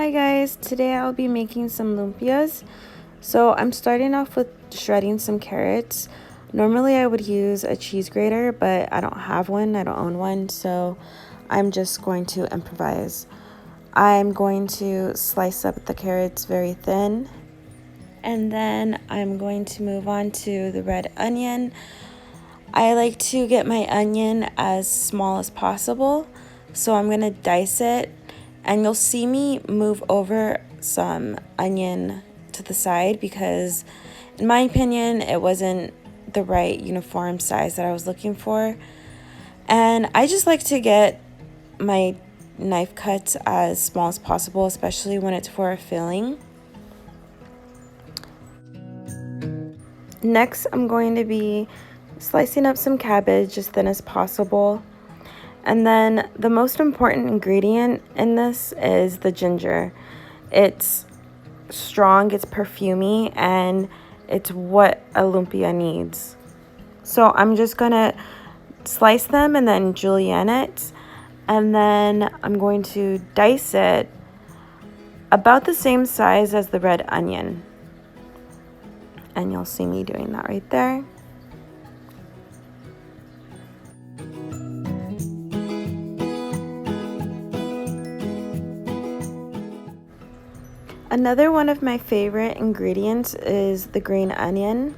Hi guys, today I'll be making some lumpias. So I'm starting off with shredding some carrots. Normally I would use a cheese grater, but I don't have one, I don't own one, so I'm just going to improvise. I'm going to slice up the carrots very thin, and then I'm going to move on to the red onion. I like to get my onion as small as possible, so I'm gonna dice it, and you'll see me move over some onion to the side because in my opinion it wasn't the right uniform size that I was looking for. And I just like to get my knife cuts as small as possible, especially when it's for a filling. Next, I'm going to be slicing up some cabbage as thin as possible. And then the most important ingredient in this is the ginger. It's strong, it's perfumey, and it's what a lumpia needs. So I'm just gonna slice them and then julienne it, and then I'm going to dice it about the same size as the red onion. And you'll see me doing that right there. Another one of my favorite ingredients is the green onion.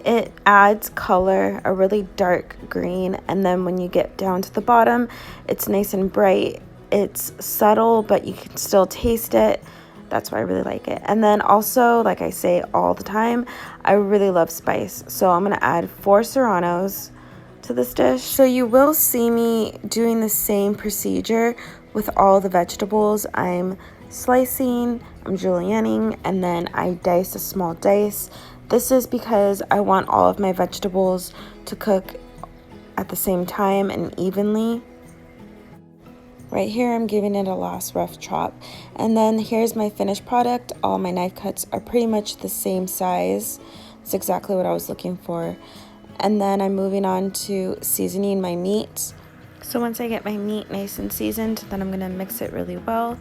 It adds color, a really dark green, and then when you get down to the bottom, it's nice and bright. It's subtle, but you can still taste it. That's why I really like it. And then also, like I say all the time, I really love spice. So I'm gonna add 4 serranos to this dish. So you will see me doing the same procedure with all the vegetables. I'm slicing, I'm julienning, and then I dice a small dice. This is because I want all of my vegetables to cook at the same time and evenly. Right here, I'm giving it a last rough chop. And then here's my finished product. All my knife cuts are pretty much the same size. It's exactly what I was looking for. And then I'm moving on to seasoning my meat. So once I get my meat nice and seasoned, then I'm gonna mix it really well.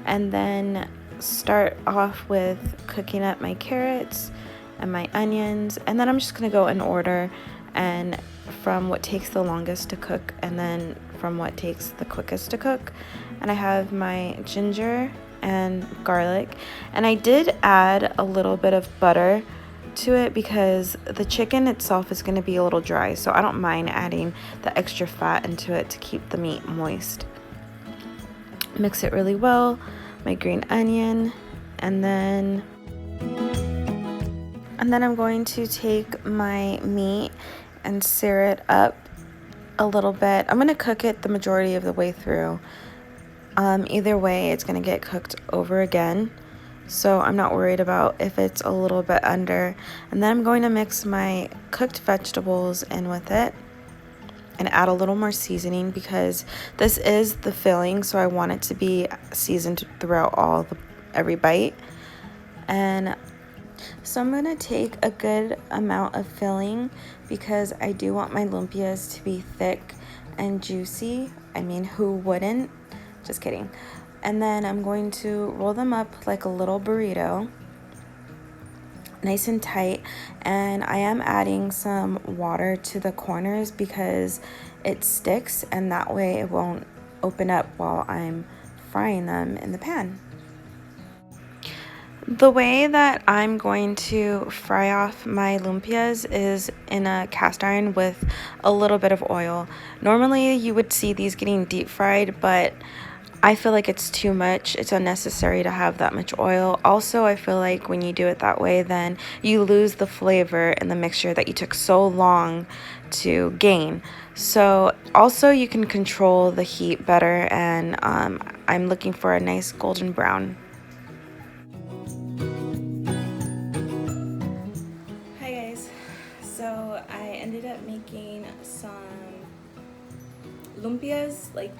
And then start off with cooking up my carrots and my onions. And then I'm just gonna go in order, and from what takes the longest to cook and then from what takes the quickest to cook. And I have my ginger and garlic, and I did add a little bit of butter to it because the chicken itself is going to be a little dry, so I don't mind adding the extra fat into it to keep the meat moist. Mix it really well, my green onion, and then I'm going to take my meat and sear it up a little bit. I'm going to cook it the majority of the way through. Either way, it's going to get cooked over again, so I'm not worried about if it's a little bit under. And then I'm going to mix my cooked vegetables in with it and add a little more seasoning because this is the filling, so I want it to be seasoned throughout every bite. And so I'm going to take a good amount of filling because I do want my lumpias to be thick and juicy. I mean, who wouldn't? Just kidding. And then I'm going to roll them up like a little burrito, nice and tight. And I am adding some water to the corners because it sticks, and that way it won't open up while I'm frying them in the pan. The way that I'm going to fry off my lumpias is in a cast iron with a little bit of oil. Normally you would see these getting deep fried, but I feel like it's too much. It's unnecessary to have that much oil. Also, I feel like when you do it that way, then you lose the flavor in the mixture that you took so long to gain. So also you can control the heat better, and I'm looking for a nice golden brown. Hi guys, so I ended up making some lumpias, like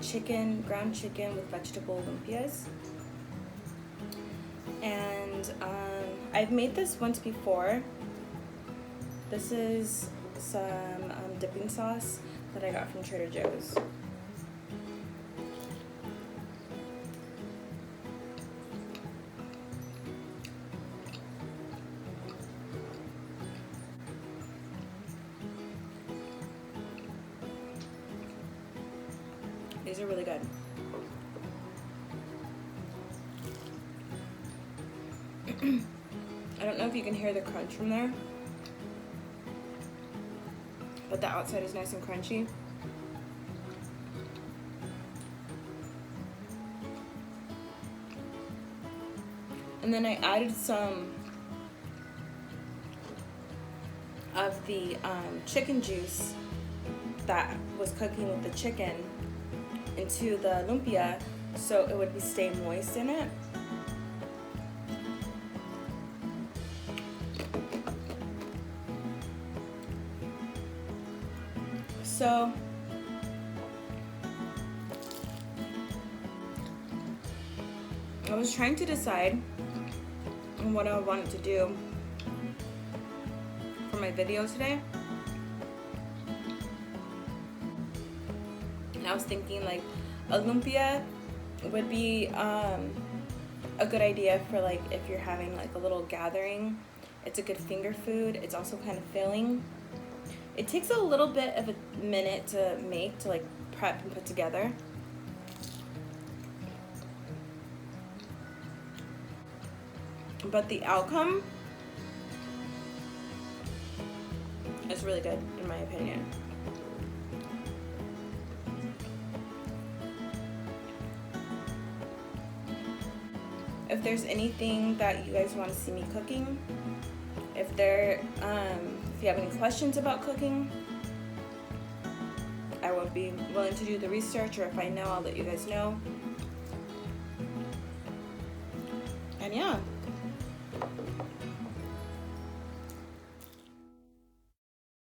ground chicken with vegetable lumpias. And I've made this once before. This is some dipping sauce that I got from Trader Joe's. These are really good. I don't know if you can hear the crunch from there, but the outside is nice and crunchy. And then I added some of the chicken juice that was cooking with the chicken into the lumpia, so it would stay moist in it. So I was trying to decide on what I wanted to do for my video today. And I was thinking like a lumpia would be a good idea for like if you're having like a little gathering. It's a good finger food. It's also kind of filling. It takes a little bit of a minute to make, to like prep and put together. But the outcome is really good in my opinion. If there's anything that you guys want to see me cooking, if you have any questions about cooking, I would be willing to do the research, or if I know, I'll let you guys know. And yeah.